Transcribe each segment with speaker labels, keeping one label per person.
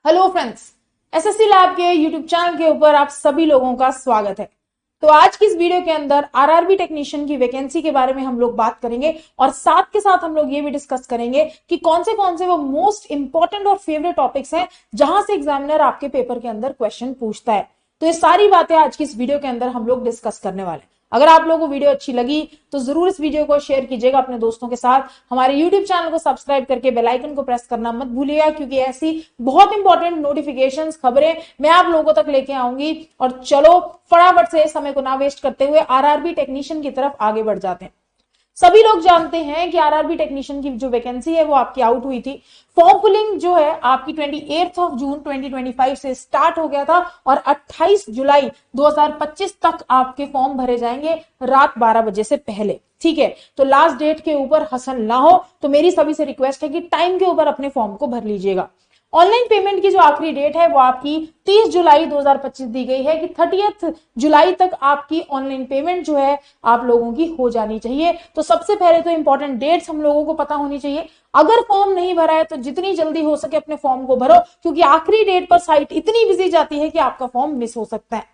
Speaker 1: Hello friends, SSC lab के YouTube channel के ऊपर आप सभी लोगों का स्वागत है। तो आज की इस वीडियो के अंदर आरआरबी टेक्नीशियन की वैकेंसी के बारे में हम लोग बात करेंगे और साथ के साथ हम लोग ये भी डिस्कस करेंगे कि कौन से वो मोस्ट इंपॉर्टेंट और फेवरेट टॉपिक्स हैं जहां से एग्जामिनर आपके पेपर के अंदर क्वेश्चन पूछता है। तो ये सारी बातें आज की इस वीडियो के अंदर हम लोग डिस्कस करने वाले हैं। अगर आप लोगों को वीडियो अच्छी लगी तो जरूर इस वीडियो को शेयर कीजिएगा अपने दोस्तों के साथ। हमारे यूट्यूब चैनल को सब्सक्राइब करके बेल आइकन को प्रेस करना मत भूलिएगा, क्योंकि ऐसी बहुत इंपॉर्टेंट नोटिफिकेशंस, खबरें मैं आप लोगों तक लेके आऊंगी। और चलो फटाफट से समय को ना वेस्ट करते हुए आरआरबी टेक्नीशियन की तरफ आगे बढ़ जाते हैं। सभी लोग जानते हैं कि आरआरबी टेक्नीशियन की जो वैकेंसी है वो आपकी आउट हुई थी। फॉर्म फिलिंग जो है आपकी 28 जून 2025 से स्टार्ट हो गया था और 28 जुलाई 2025 तक आपके फॉर्म भरे जाएंगे रात 12 बजे से पहले। ठीक है, तो लास्ट डेट के ऊपर हसल ना हो, तो मेरी सभी से रिक्वेस्ट है कि टाइम के ऊपर अपने फॉर्म को भर लीजिएगा। ऑनलाइन पेमेंट की जो आखिरी डेट है वो आपकी 30 जुलाई 2025 दी गई है कि 30 जुलाई तक आपकी ऑनलाइन पेमेंट जो है आप लोगों की हो जानी चाहिए। तो सबसे पहले तो इंपॉर्टेंट डेट्स हम लोगों को पता होनी चाहिए। अगर फॉर्म नहीं भरा है तो जितनी जल्दी हो सके अपने फॉर्म को भरो, क्योंकि आखिरी डेट पर साइट इतनी बिजी जाती है कि आपका फॉर्म मिस हो सकता है।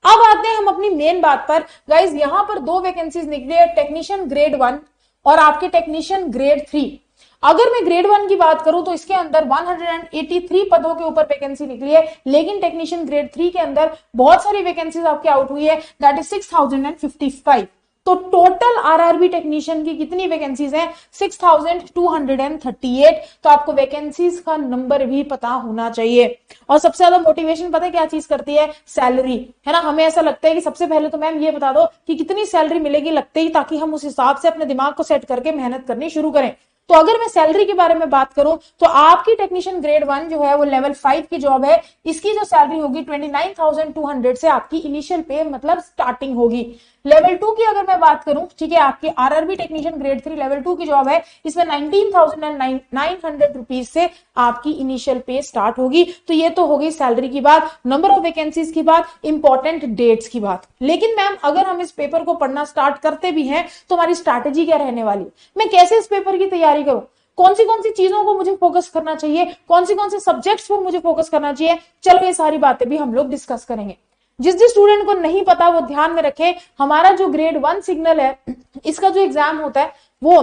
Speaker 1: अब आते हैं हम अपनी मेन बात पर। गाइज, यहां पर दो वैकेंसीज निकली है, टेक्नीशियन ग्रेड 1 और आपके टेक्नीशियन ग्रेड 3। अगर मैं ग्रेड 1 की बात करूं तो इसके अंदर 183 पदों के ऊपर वैकेंसी निकली है, लेकिन टेक्नीशियन ग्रेड 3 के अंदर बहुत सारी वैकेंसीज आपकी आउट हुई है, दैट इज 6055। तो टोटल आरआरबी टेक्नीशियन की कितनी वैकेंसीज हैं? 6238। तो आपको वैकेंसीज का नंबर भी पता होना चाहिए। और सबसे ज्यादा मोटिवेशन पता है क्या चीज करती है? सैलरी, है ना। हमें ऐसा लगता है कि सबसे पहले तो मैम ये बता दो कि कितनी सैलरी मिलेगी लगते ही, ताकि हम उस हिसाब से अपने दिमाग को सेट करके मेहनत करनी शुरू करें। तो अगर मैं सैलरी के बारे में बात करूं तो आपकी टेक्नीशियन ग्रेड 1 जो है वो लेवल 5 की जॉब है। इसकी जो सैलरी होगी 29,200 से आपकी इनिशियल पे मतलब स्टार्टिंग होगी। लेवल 2 की अगर मैं बात करूं, ठीक है, आपकी आरआरबी टेक्नीशियन ग्रेड 3 लेवल 2 की जॉब है, इसमें 19,900 रुपीज से आपकी इनिशियल पे स्टार्ट होगी। तो ये तो होगी सैलरी की बात, नंबर ऑफ वैकेंसीज की बात, इंपॉर्टेंट डेट्स की बात। लेकिन मैम अगर हम इस पेपर को पढ़ना स्टार्ट करते भी हैं तो हमारी स्ट्रैटेजी क्या रहने वाली? मैं कैसे इस पेपर की तैयारी करूं? कौन सी चीजों को मुझे फोकस करना चाहिए? कौन से सब्जेक्ट्स पर मुझे फोकस करना चाहिए? चलो ये सारी बातें भी हम लोग डिस्कस करेंगे। जिस स्टूडेंट को नहीं पता वो ध्यान में रखे, हमारा जो ग्रेड 1 सिग्नल है इसका जो एग्जाम होता है वो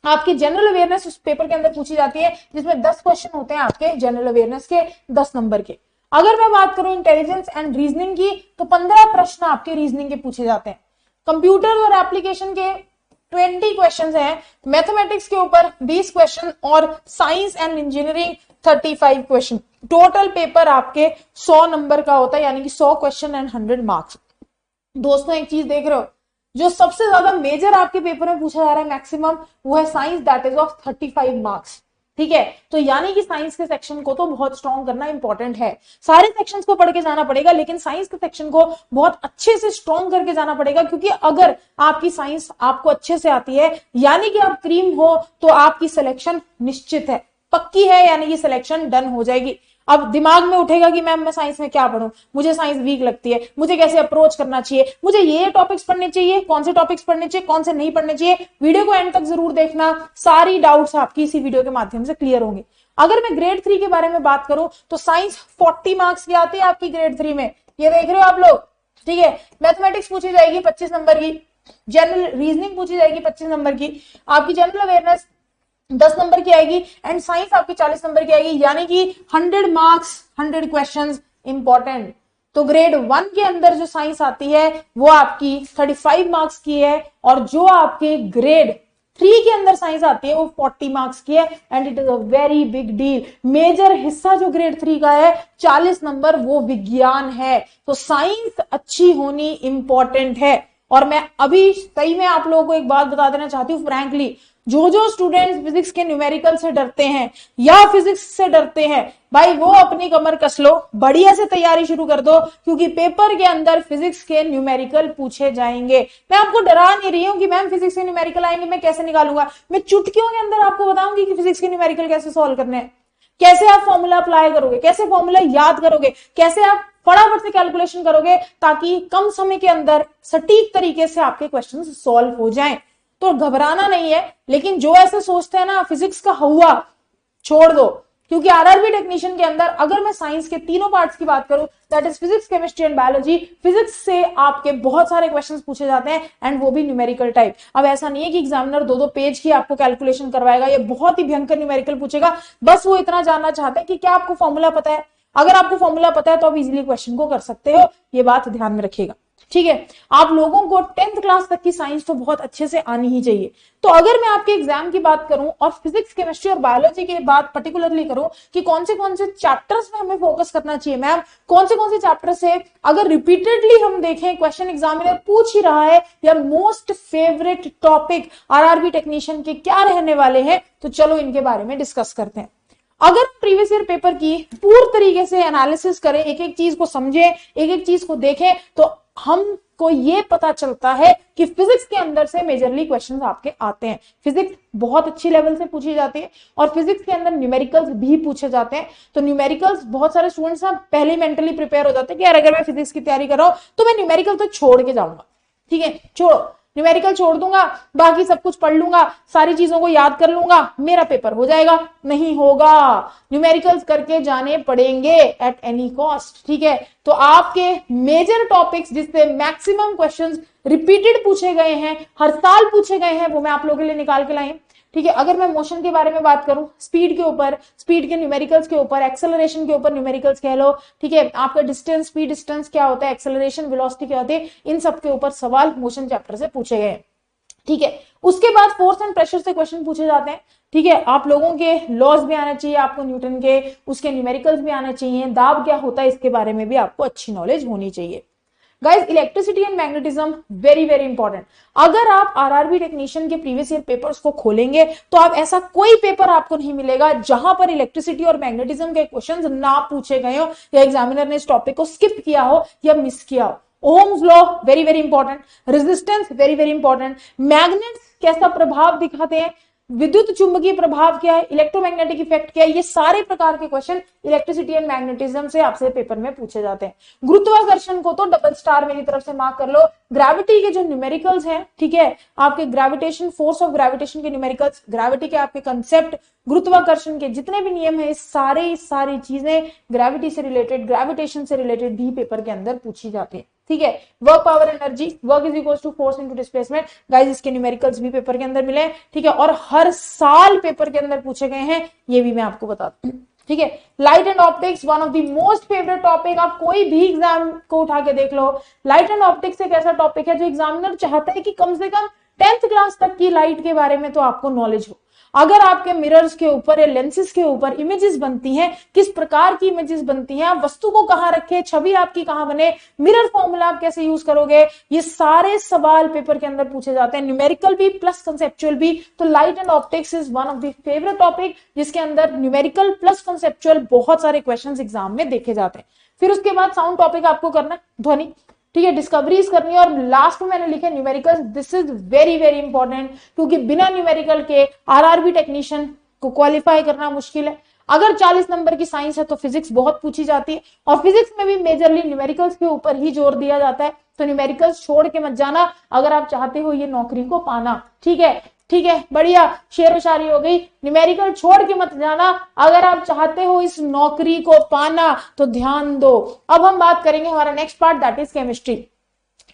Speaker 1: आपकी जनरल अवेयरनेस उस पेपर के अंदर पूछी जाती है, जिसमें 10 क्वेश्चन होते हैं आपके जनरल अवेयरनेस के 10 नंबर के। अगर मैं बात करूं इंटेलिजेंस एंड रीजनिंग की तो 15 प्रश्न आपके रीजनिंग के पूछे जाते हैं। कंप्यूटर और एप्लीकेशन के 20 क्वेश्चन हैं, मैथमेटिक्स के ऊपर 20 क्वेश्चन और science and engineering 35 question. Total paper आपके 100 नंबर का होता है, यानी कि 100 क्वेश्चन एंड 100 मार्क्स। दोस्तों एक चीज देख रहे हो, जो सबसे ज्यादा मेजर आपके पेपर में पूछा जा रहा है मैक्सिमम, वो है science, that is of 35 marks. ठीक है, तो यानी कि साइंस के सेक्शन को तो बहुत स्ट्रॉन्ग करना इंपॉर्टेंट है। सारे सेक्शंस को पढ़ के जाना पड़ेगा, लेकिन साइंस के सेक्शन को बहुत अच्छे से स्ट्रॉन्ग करके जाना पड़ेगा, क्योंकि अगर आपकी साइंस आपको अच्छे से आती है यानी कि आप क्रीम हो, तो आपकी सिलेक्शन निश्चित है, पक्की है, यानी कि सिलेक्शन डन हो जाएगी। अब दिमाग में उठेगा कि मैम मैं साइंस में क्या पढूं, मुझे साइंस वीक लगती है, मुझे कैसे अप्रोच करना चाहिए, मुझे ये टॉपिक्स पढ़ने चाहिए, कौन से टॉपिक्स पढ़ने चाहिए, कौन से नहीं पढ़ने चाहिए। वीडियो को एंड तक जरूर देखना, सारी डाउट्स आपकी इसी वीडियो के माध्यम से क्लियर होंगे। अगर मैं ग्रेड 3 के बारे में बात करूं तो साइंस 40 मार्क्स की आती है आपकी ग्रेड 3 में, ये देख रहे हो आप लोग। ठीक है, मैथमेटिक्स पूछी जाएगी 25 नंबर की, जनरल रीजनिंग पूछी जाएगी 25 नंबर की, आपकी जनरल अवेयरनेस 10 नंबर की आएगी एंड साइंस आपकी 40 नंबर की आएगी, यानी कि 100 मार्क्स 100 क्वेश्चंस इंपॉर्टेंट। तो ग्रेड 1 के अंदर जो साइंस आती है वो आपकी 35 मार्क्स की है, और जो आपके ग्रेड 3 के अंदर साइंस आती है वो 40 मार्क्स की है, and it is a very big deal. Major हिस्सा जो ग्रेड 3 का है 40 नंबर वो विज्ञान है। तो साइंस अच्छी होनी इंपॉर्टेंट है। और मैं अभी सही में आप लोगों को एक बात बता देना चाहती हूँ फ्रैंकली, जो स्टूडेंट्स फिजिक्स के न्यूमेरिकल से डरते हैं या फिजिक्स से डरते हैं, भाई वो अपनी कमर कस लो, बढ़िया से तैयारी शुरू कर दो, क्योंकि पेपर के अंदर फिजिक्स के न्यूमेरिकल पूछे जाएंगे। मैं आपको डरा नहीं रही हूं कि मैम फिजिक्स के न्यूमेरिकल आएंगे मैं कैसे निकालूंगा, मैं चुटकियों के अंदर आपको बताऊंगी कि फिजिक्स के न्यूमेरिकल कैसे सॉल्व करने हैं, कैसे आप फॉर्मूला अप्लाई करोगे, कैसे फॉर्मूला याद करोगे, कैसे आप फटाफट से कैलकुलेशन करोगे, ताकि कम समय के अंदर सटीक तरीके से आपके क्वेश्चन सॉल्व हो जाएं। तो घबराना नहीं है, लेकिन जो ऐसे सोचते हैं ना फिजिक्स का हुआ छोड़ दो, क्योंकि आरआरबी टेक्नीशियन के अंदर अगर मैं साइंस के तीनों पार्ट्स की बात करूं, that is physics, chemistry and biology, physics से आपके बहुत सारे क्वेश्चंस पूछे जाते हैं एंड वो भी न्यूमेरिकल टाइप। अब ऐसा नहीं है कि एग्जामिनर 2-2 पेज की आपको कैलकुलेशन करवाएगा, ये बहुत ही भयंकर न्यूमेरिकल पूछेगा, बस वो इतना जानना चाहते हैं कि क्या आपको फॉर्मूला पता है। अगर आपको फॉर्मूला पता है तो आप इजीली क्वेश्चन को कर सकते हो, ये बात ध्यान में रखिएगा, ठीक है। आप लोगों को 10th क्लास तक की साइंस तो बहुत अच्छे से आनी ही चाहिए। तो अगर मैं आपके एग्जाम की बात करूं और फिजिक्स, केमिस्ट्री और बायोलॉजी की बात पर्टिकुलरली करूं कि कौन से चैप्टर्स में हमें फोकस करना चाहिए, मैम कौन से चैप्टर्स है, अगर रिपीटेडली हम देखें क्वेश्चन एग्जामिनर पूछ ही रहा है या most favourite topic RRB technician के क्या रहने वाले हैं, तो चलो इनके बारे में डिस्कस करते हैं। अगर प्रीवियस ईयर पेपर की पूरी तरीके से एनालिसिस करें, एक एक चीज को समझें, एक एक चीज को देखें, तो हमको ये पता चलता है कि फिजिक्स के अंदर से मेजरली क्वेश्चंस आपके आते हैं। फिजिक्स बहुत अच्छी लेवल से पूछी जाती है और फिजिक्स के अंदर न्यूमेरिकल्स भी पूछे जाते हैं। तो न्यूमेरिकल्स बहुत सारे स्टूडेंट्स ना पहले मेंटली प्रिपेयर हो जाते हैं कि यार अगर मैं फिजिक्स की तैयारी कर रहा हूं तो मैं न्यूमेरिकल तो छोड़ के जाऊंगा, ठीक है, छोड़ो न्यूमेरिकल छोड़ दूंगा, बाकी सब कुछ पढ़ लूंगा, सारी चीजों को याद कर लूंगा, मेरा पेपर हो जाएगा। नहीं होगा, न्यूमेरिकल्स करके जाने पड़ेंगे एट एनी कॉस्ट, ठीक है। तो आपके मेजर टॉपिक्स जिससे मैक्सिमम क्वेश्चंस रिपीटेड पूछे गए हैं, हर साल पूछे गए हैं, वो मैं आप लोगों के लिए निकाल के लाई हूं, ठीक है। अगर मैं मोशन के बारे में बात करूं, स्पीड के ऊपर, स्पीड के न्यूमेरिकल्स के ऊपर, एक्सेलरेशन के ऊपर न्यूमेरिकल्स कह लो, ठीक है। आपका डिस्टेंस, स्पीड डिस्टेंस क्या होता है, एक्सेलरेशन वेलोसिटी क्या होती है, इन सब के ऊपर सवाल मोशन चैप्टर से पूछे गए, ठीक है। उसके बाद फोर्स एंड प्रेशर से क्वेश्चन पूछे जाते हैं, ठीक है। आप लोगों के लॉज भी आने चाहिए, आपको न्यूटन के उसके न्यूमेरिकल्स भी आने चाहिए, दाब क्या होता है इसके बारे में भी आपको अच्छी नॉलेज होनी चाहिए। Guys, electricity and magnetism very very important. अगर आप आरआरबी टेक्नीशियन के प्रीवियस ईयर पेपर्स को खोलेंगे तो आप ऐसा कोई पेपर आपको नहीं मिलेगा जहां पर इलेक्ट्रिसिटी और मैग्नेटिज्म के क्वेश्चंस ना पूछे गए हो या एग्जामिनर ने इस टॉपिक को स्किप किया हो या मिस किया हो। Ohm's law very very important, resistance very very important, magnets कैसा प्रभाव दिखाते हैं, विद्युत चुंबकीय प्रभाव क्या है, इलेक्ट्रोमैग्नेटिक इफेक्ट क्या है, ये सारे प्रकार के क्वेश्चन इलेक्ट्रिसिटी एंड मैग्नेटिज्म से आपसे पेपर में पूछे जाते हैं। गुरुत्वाकर्षण को तो डबल स्टार मेरी तरफ से मार्क कर लो। ग्रेविटी के जो न्यूमेरिकल्स हैं, ठीक है, आपके ग्रेविटेशन, फोर्स ऑफ ग्रेविटेशन के न्यूमेरिकल्स, ग्रेविटी के आपके कंसेप्ट, गुरुत्वाकर्षण के जितने भी नियम है, सारी चीजें ग्रेविटी से रिलेटेड, ग्रेविटेशन से रिलेटेड भी पेपर के अंदर पूछी जाती है, ठीक है। Work power energy, work is equal to force into displacement, guys इसके न्यूमेरिकल्स भी पेपर के अंदर मिले, ठीक है, और हर साल पेपर के अंदर पूछे गए हैं, ये भी मैं आपको बताता हूं, ठीक है। Light and optics one of the most favourite topic, आप कोई भी एग्जाम को उठा के देख लो, लाइट एंड ऑप्टिक्स एक ऐसा टॉपिक है जो एग्जामिनर चाहता है कि कम से कम 10th क्लास तक की लाइट के बारे में तो आपको नॉलेज हो। अगर आपके मिरर्स के ऊपर या लेंसेज के ऊपर इमेजेस बनती हैं, किस प्रकार की इमेजेस बनती हैं, आप वस्तु को कहां रखें, छवि आपकी कहां बने, मिरर फॉर्मूला आप कैसे यूज करोगे, ये सारे सवाल पेपर के अंदर पूछे जाते हैं, न्यूमेरिकल भी प्लस कंसेप्चुअल भी। तो light and optics is one of the favourite topic जिसके अंदर न्यूमेरिकल प्लस कंसेप्चुअल बहुत सारे क्वेश्चंस एग्जाम में देखे जाते हैं। फिर उसके बाद साउंड टॉपिक आपको करना है, ध्वनि, ठीक है, डिस्कवरीज करनी है, और लास्ट में मैंने लिखे numericals. This is very very important क्योंकि बिना न्यूमेरिकल के आरआरबी टेक्नीशियन को क्वालिफाई करना मुश्किल है। अगर 40 नंबर की साइंस है तो फिजिक्स बहुत पूछी जाती है और फिजिक्स में भी मेजरली न्यूमेरिकल्स के ऊपर ही जोर दिया जाता है। तो न्यूमेरिकल्स छोड़ के मत जाना अगर आप चाहते हो ये नौकरी को पाना, ठीक है, ठीक है, बढ़िया, शेर व शायरी हो गई। न्यूमेरिकल छोड़ के मत जाना अगर आप चाहते हो इस नौकरी को पाना, तो ध्यान दो। अब हम बात करेंगे हमारा next part, that is chemistry.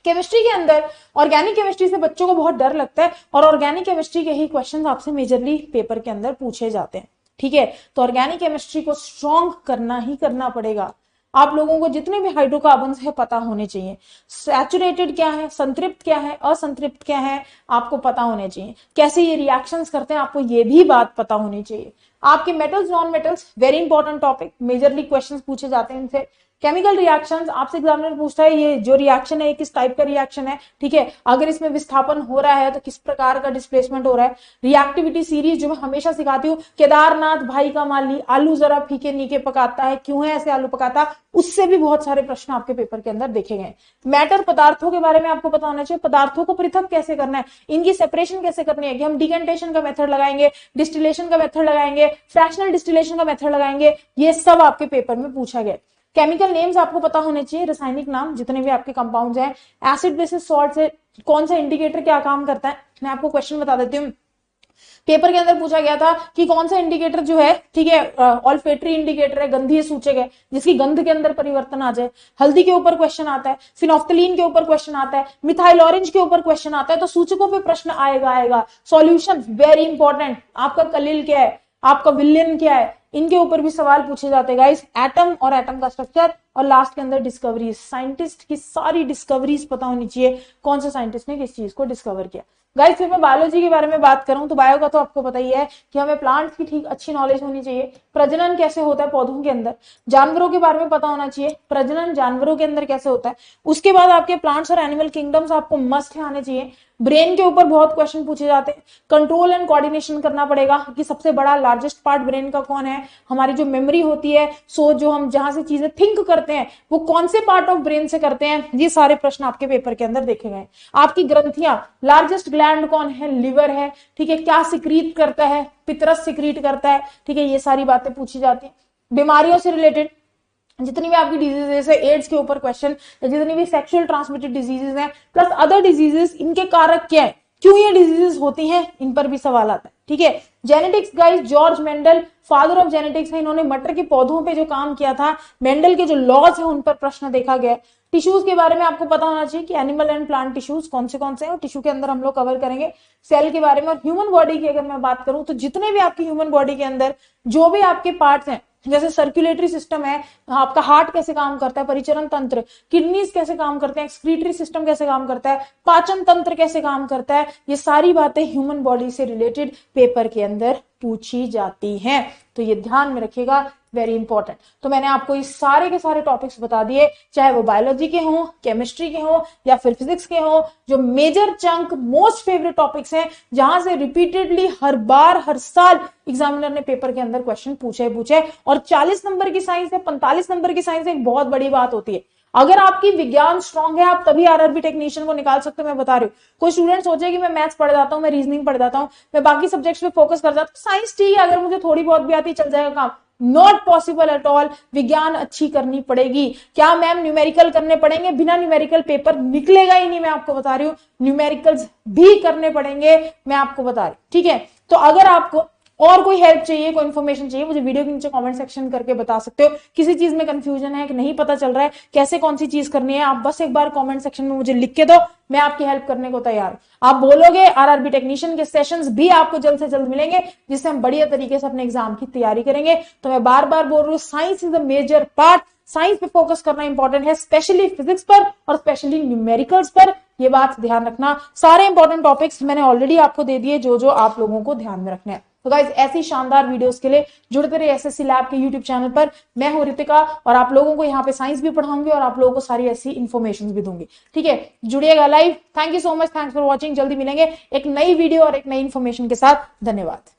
Speaker 1: Chemistry के अंदर ऑर्गेनिक केमिस्ट्री से बच्चों को बहुत डर लगता है और ऑर्गेनिक केमिस्ट्री के ही क्वेश्चन आपसे मेजरली पेपर के अंदर पूछे जाते हैं, ठीक है। तो ऑर्गेनिक केमिस्ट्री को स्ट्रॉन्ग करना ही करना पड़ेगा। आप लोगों को जितने भी हाइड्रोकार्बन्स है पता होने चाहिए, सैचुरेटेड क्या है, संतृप्त क्या है, असंतृप्त क्या है, आपको पता होने चाहिए। कैसे ये रिएक्शंस करते हैं आपको ये भी बात पता होनी चाहिए। आपके metals, non metals, very important topic, majorly questions पूछे जाते हैं इनसे। केमिकल रिएक्शंस, आपसे एग्जामिनर पूछता है ये जो रिएक्शन है किस टाइप का रिएक्शन है, ठीक है, अगर इसमें विस्थापन हो रहा है तो किस प्रकार का डिस्प्लेसमेंट हो रहा है। रिएक्टिविटी सीरीज जो मैं हमेशा सिखाती हूँ, केदारनाथ भाई का माली आलू जरा फीके नीके पकाता है, क्यों है ऐसे आलू पकाता, उससे भी बहुत सारे प्रश्न आपके पेपर के अंदर देखे गए। मैटर, पदार्थों के बारे में आपको पता होना चाहिए, पदार्थों को पृथक कैसे करना है, इनकी सेपरेशन कैसे करनी है, कि हम डिकेंटेशन का मेथड लगाएंगे, डिस्टिलेशन का मेथड लगाएंगे, फ्रैक्शनल डिस्टिलेशन का मेथड लगाएंगे, ये सब आपके पेपर में पूछा गया। केमिकल नेम्स आपको पता होने चाहिए, रासायनिक नाम जितने भी आपके कंपाउंड्स हैं। एसिड बेसिस सॉल्ट से कौन सा इंडिकेटर क्या काम करता है, मैं आपको क्वेश्चन बता देती हूँ। पेपर के अंदर पूछा गया था कि कौन सा इंडिकेटर जो है, ठीक है, ऑल्फेटरी इंडिकेटर है, गंधीय सूचक है, जिसकी गंध के अंदर परिवर्तन आ जाए। हल्दी के ऊपर क्वेश्चन आता है, फिनोफ्थलीन के ऊपर क्वेश्चन आता है, मिथाइल ऑरेंज के ऊपर क्वेश्चन आता है। तो सूचकों पे प्रश्न आएगा। सॉल्यूशन वेरी इंपॉर्टेंट, आपका कलिल क्या है, आपका विलियन क्या है, इनके ऊपर भी सवाल पूछे जाते हैं गाइस। एटम और एटम का स्ट्रक्चर, और लास्ट के अंदर डिस्कवरीज, साइंटिस्ट की सारी डिस्कवरीज पता होनी चाहिए, कौन से साइंटिस्ट ने किस चीज को डिस्कवर किया। गाइस फिर मैं बायोलॉजी के बारे में बात करूं तो बायो का तो आपको पता ही है कि हमें प्लांट्स की ठीक अच्छी नॉलेज होनी चाहिए, प्रजनन कैसे होता है पौधों के अंदर, जानवरों के बारे में पता होना चाहिए, प्रजनन जानवरों के अंदर कैसे होता है। उसके बाद आपके प्लांट्स और एनिमल किंगडम्स आपको मस्ट आने चाहिए। ब्रेन के ऊपर बहुत क्वेश्चन पूछे जाते हैं, कंट्रोल एंड कोऑर्डिनेशन करना पड़ेगा कि सबसे बड़ा लार्जेस्ट पार्ट ब्रेन का कौन है, हमारी जो मेमोरी होती है, सोच जो हम जहां से चीजें थिंक करते हैं वो कौन से पार्ट ऑफ ब्रेन से करते हैं। ये सारे प्रश्न आपके पेपर के अंदर देखे गए। आपकी ग्रंथियां, लार्जेस्ट ग्लैंड कौन है, लिवर है, ठीक है, क्या सिक्रीट करता है, पितरस सिक्रीट करता है, ठीक है, ये सारी बातें पूछी जाती है। बीमारियों से रिलेटेड जितनी भी आपकी डिजीजेस है, एड्स के ऊपर क्वेश्चन, जितनी भी सेक्सुअल ट्रांसमिटेड डिजीजेस हैं प्लस अदर डिजीजेस, इनके कारक क्या है, क्यों ये डिजीजेस होती हैं, इन पर भी सवाल आता है। ठीक है, genetics guys, George Mendel father of genetics है, इन्होंने मटर के पौधों पे जो काम किया था, मेंडल के जो लॉज है उन पर प्रश्न देखा गया। टिश्यूज के बारे में आपको पता होना चाहिए कि एनिमल एंड प्लांट टिश्यूज कौन से हैं, और टिश्यू के अंदर हम लोग कवर करेंगे सेल के बारे में। और ह्यूमन बॉडी की अगर मैं बात करूं तो जितने भी आपकी ह्यूमन बॉडी के अंदर जो भी आपके पार्ट्स हैं, जैसे सर्कुलेटरी सिस्टम है, आपका हार्ट कैसे काम करता है, परिचरण तंत्र, किडनीज कैसे काम करते हैं, एक्सक्रीटरी सिस्टम कैसे काम करता है, पाचन तंत्र कैसे काम करता है, ये सारी बातें ह्यूमन बॉडी से रिलेटेड पेपर के अंदर पूछी जाती हैं। तो ये ध्यान में रखिएगा, वेरी इंपॉर्टेंट। तो मैंने आपको इस सारे के सारे टॉपिक्स बता दिए, चाहे वो बायोलॉजी के हों, केमिस्ट्री के हों या फिर फिजिक्स के हों, जो major chunk most favourite topics हैं, जहां से रिपीटेडली हर बार हर साल एग्जामिनर ने पेपर के अंदर क्वेश्चन पूछे। और 40 नंबर की साइंस है, 45 नंबर की साइंस है, एक बहुत बड़ी बात होती है। अगर आपकी विज्ञान स्ट्रांग है, आप तभी आरआरबी टेक्नीशियन को निकाल सकते हो। मैं बता रही हूँ, कोई स्टूडेंट सोचे कि मैं मैथ्स पढ़ जाता हूँ, मैं रीजनिंग पढ़ जाता हूँ, मैं बाकी सब्जेक्ट्स पे फोकस कर जाता हूँ, साइंस ठीक है, अगर मुझे थोड़ी बहुत भी आती चल जाएगा काम, नॉट पॉसिबल एट ऑल। विज्ञान अच्छी करनी पड़ेगी। क्या मैम न्यूमेरिकल करने पड़ेंगे? बिना न्यूमेरिकल पेपर निकलेगा ही नहीं, मैं आपको बता रही हूँ। न्यूमेरिकल्स भी करने पड़ेंगे, मैं आपको बता रही हूँ। ठीक है, तो अगर आपको और कोई हेल्प चाहिए, कोई इन्फॉर्मेशन चाहिए, मुझे वीडियो के नीचे कमेंट सेक्शन करके बता सकते हो। किसी चीज में कंफ्यूजन है कि नहीं पता चल रहा है कैसे कौन सी चीज करनी है, आप बस एक बार कमेंट सेक्शन में मुझे लिख के दो, मैं आपकी हेल्प करने को तैयार हूं। आप बोलोगे, आरआरबी टेक्नीशियन के सेशंस भी आपको जल्द से जल्द मिलेंगे, जिससे हम बढ़िया तरीके से अपने एग्जाम की तैयारी करेंगे। तो मैं बार बार बोल रही हूँ, science is a major part, science पे फोकस करना इंपॉर्टेंट है, स्पेशली फिजिक्स पर और स्पेशली न्यूमेरिकल्स पर। ये बात ध्यान रखना। सारे इंपॉर्टेंट टॉपिक्स मैंने ऑलरेडी आपको दे दिए, जो आप लोगों को ध्यान में रखने हैं। तो गाइज ऐसी शानदार वीडियोस के लिए जुड़ते रहिए एसएससी लैब के यूट्यूब चैनल पर। मैं हूं रितिका, और आप लोगों को यहाँ पे साइंस भी पढ़ाऊंगी और आप लोगों को सारी ऐसी इन्फॉर्मेशन भी दूंगी। ठीक है, जुड़िएगा live. Thank you so much, thanks for watching. जल्दी मिलेंगे एक नई वीडियो और एक नई इन्फॉर्मेशन के साथ। धन्यवाद।